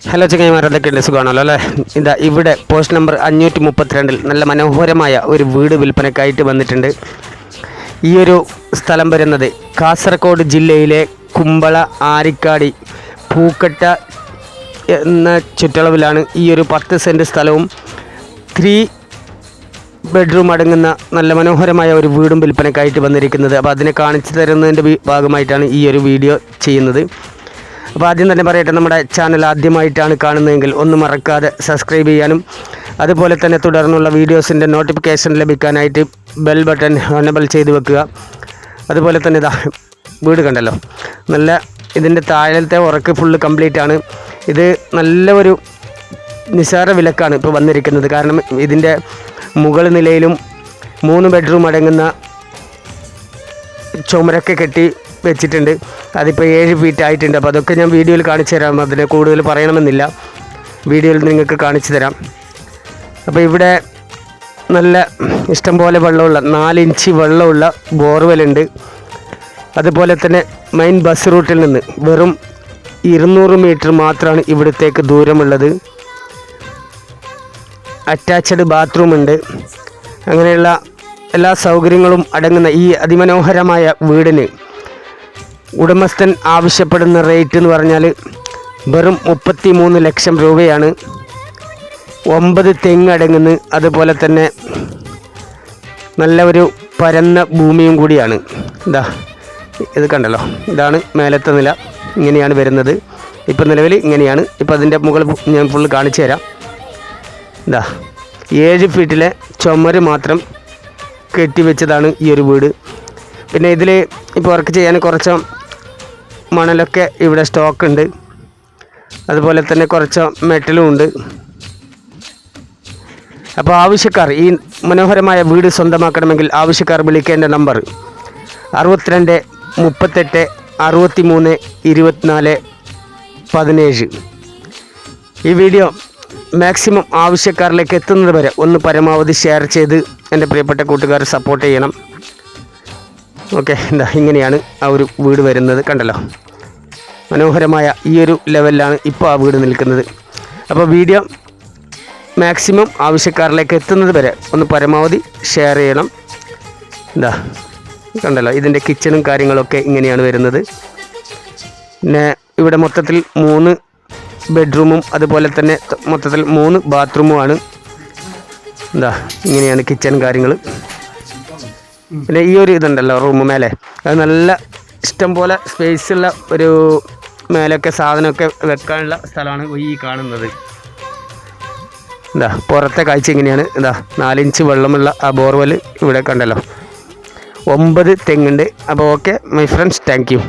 Hello ചങ്ങായിമാർ, അതൊക്കെയുണ്ട് സുഖമാണല്ലോ അല്ലേ? ഇതാ ഇവിടെ പോസ്റ്റ് നമ്പർ 532 നല്ല മനോഹരമായ ഒരു വീട് വിൽപ്പനയ്ക്കായിട്ട് വന്നിട്ടുണ്ട്. ഈ ഒരു സ്ഥലം വരുന്നത് കാസർഗോഡ് ജില്ലയിലെ കുമ്പള, ആരിക്കാടി, പൂക്കട്ട എന്ന ചുറ്റളവിലാണ്. ഈ ഒരു 10 സെൻറ്റ് സ്ഥലവും 3 ബെഡ്റൂം അടങ്ങുന്ന നല്ല മനോഹരമായ ഒരു വീടും വിൽപ്പനയ്ക്കായിട്ട് വന്നിരിക്കുന്നത്. അപ്പോൾ അതിനെ കാണിച്ചു തരുന്നതിൻ്റെ ഭാഗമായിട്ടാണ് ഈ ഒരു വീഡിയോ ചെയ്യുന്നത്. അപ്പോൾ ആദ്യം തന്നെ പറയട്ടെ, നമ്മുടെ ചാനൽ ആദ്യമായിട്ടാണ് കാണുന്നതെങ്കിൽ ഒന്ന് മറക്കാതെ സബ്സ്ക്രൈബ് ചെയ്യാനും അതുപോലെ തന്നെ തുടർന്നുള്ള വീഡിയോസിൻ്റെ നോട്ടിഫിക്കേഷൻ ലഭിക്കാനായിട്ട് ബെൽ ബട്ടൺ എനേബിൾ ചെയ്ത് വെക്കുക. അതുപോലെ തന്നെ ഇതാ വീട് കണ്ടല്ലോ, നല്ല ഇതിൻ്റെ താഴത്തെ ഉറക്ക് ഫുള്ള് കംപ്ലീറ്റ് ആണ്. ഇത് നല്ല ഒരു നിസ്സാര വിലക്കാണ് ഇപ്പോൾ വന്നിരിക്കുന്നത്. കാരണം ഇതിൻ്റെ മുകൾ നിലയിലും 3 ബെഡ്റൂം അടങ്ങുന്ന ചുമരൊക്കെ കെട്ടി വെച്ചിട്ടുണ്ട്. അതിപ്പോൾ 7 ഫീറ്റ് ആയിട്ടുണ്ട്. അപ്പോൾ അതൊക്കെ ഞാൻ വീഡിയോയിൽ കാണിച്ചു തരാം. അതിനെ കൂടുതൽ പറയണമെന്നില്ല, വീഡിയോയിൽ നിങ്ങൾക്ക് കാണിച്ചു തരാം. അപ്പോൾ ഇവിടെ നല്ല ഇഷ്ടംപോലെ വെള്ളമുള്ള 4 ഇഞ്ച് വെള്ളമുള്ള ബോർവെല്ലുണ്ട്. അതുപോലെ തന്നെ മെയിൻ ബസ് റൂട്ടിൽ നിന്ന് വെറും 200 മീറ്റർ മാത്രമാണ് ഇവിടത്തേക്ക് ദൂരമുള്ളത്. അറ്റാച്ച്ഡ് ബാത്റൂം ഉണ്ട്. അങ്ങനെയുള്ള എല്ലാ സൗകര്യങ്ങളും അടങ്ങുന്ന ഈ അതിമനോഹരമായ വീടിന് ഉടമസ്ഥൻ ആവശ്യപ്പെടുന്ന റേറ്റ് എന്ന് പറഞ്ഞാൽ വെറും 33 ലക്ഷം രൂപയാണ്. 9 തെങ്ങ് അടങ്ങുന്നു. അതുപോലെ തന്നെ നല്ല ഒരു പരന്ന ഭൂമിയും കൂടിയാണ്. ഇതാ ഇത് കണ്ടല്ലോ, ഇതാണ് മേലത്തെ നില. ഇങ്ങനെയാണ് വരുന്നത്. ഇപ്പം നിലവിൽ ഇങ്ങനെയാണ്. ഇപ്പം അതിൻ്റെ മുകൾ ഞാൻ ഫുള്ള് കാണിച്ചു തരാം. ഇതാ 7 ഫീറ്റിലെ ചുമര് മാത്രം കെട്ടിവെച്ചതാണ് ഈ ഒരു വീട്. പിന്നെ ഇതിൽ ഇപ്പോൾ വർക്ക് ചെയ്യാൻ കുറച്ച് മണലൊക്കെ ഇവിടെ സ്റ്റോക്ക് ഉണ്ട്. അതുപോലെ തന്നെ കുറച്ച് മെറ്റലും ഉണ്ട്. അപ്പോൾ ആവശ്യക്കാർ ഈ മനോഹരമായ വീട് സ്വന്തമാക്കണമെങ്കിൽ ആവശ്യക്കാർ വിളിക്കേണ്ട നമ്പർ 62 38 63 24 17. ഈ വീഡിയോ മാക്സിമം ആവശ്യക്കാരിലേക്ക് എത്തുന്നത് വരെ ഒന്ന് പരമാവധി ഷെയർ ചെയ്ത് എൻ്റെ പ്രിയപ്പെട്ട കൂട്ടുകാർ സപ്പോർട്ട് ചെയ്യണം. ഓക്കെ, എന്താ ഇങ്ങനെയാണ് ആ ഒരു വീട് വരുന്നത്. കണ്ടല്ലോ, മനോഹരമായ ഈ ഒരു ലെവലിലാണ് ഇപ്പോൾ ആ വീട് നിൽക്കുന്നത്. അപ്പോൾ വീഡിയോ മാക്സിമം ആവശ്യക്കാരിലേക്ക് എത്തുന്നത് വരെ ഒന്ന് പരമാവധി ഷെയർ ചെയ്യണം. എന്താ കണ്ടല്ലോ, ഇതിൻ്റെ കിച്ചണും കാര്യങ്ങളൊക്കെ ഇങ്ങനെയാണ് വരുന്നത്. പിന്നെ ഇവിടെ മൊത്തത്തിൽ 3 ബെഡ്റൂമും അതുപോലെ തന്നെ മൊത്തത്തിൽ 3 ബാത്റൂമുമാണ്. എന്താ ഇങ്ങനെയാണ് കിച്ചൺ കാര്യങ്ങൾ. പിന്നെ ഈ ഒരു ഇതുണ്ടല്ലോ റൂം മേലെ, അത് നല്ല ഇഷ്ടം പോലെ സ്പേസുള്ള ഒരു മേലൊക്കെ സാധനമൊക്കെ വെക്കാനുള്ള സ്ഥലമാണ് ഈ കാണുന്നത്. എന്താ പുറത്തെ കാഴ്ച ഇങ്ങനെയാണ്. എന്താ 4 ഇഞ്ച് വെള്ളമുള്ള ആ ബോർവെൽ ഇവിടെ കണ്ടല്ലോ. 9 തെങ്ങുണ്ട്. അപ്പോൾ okay my friends, thank you.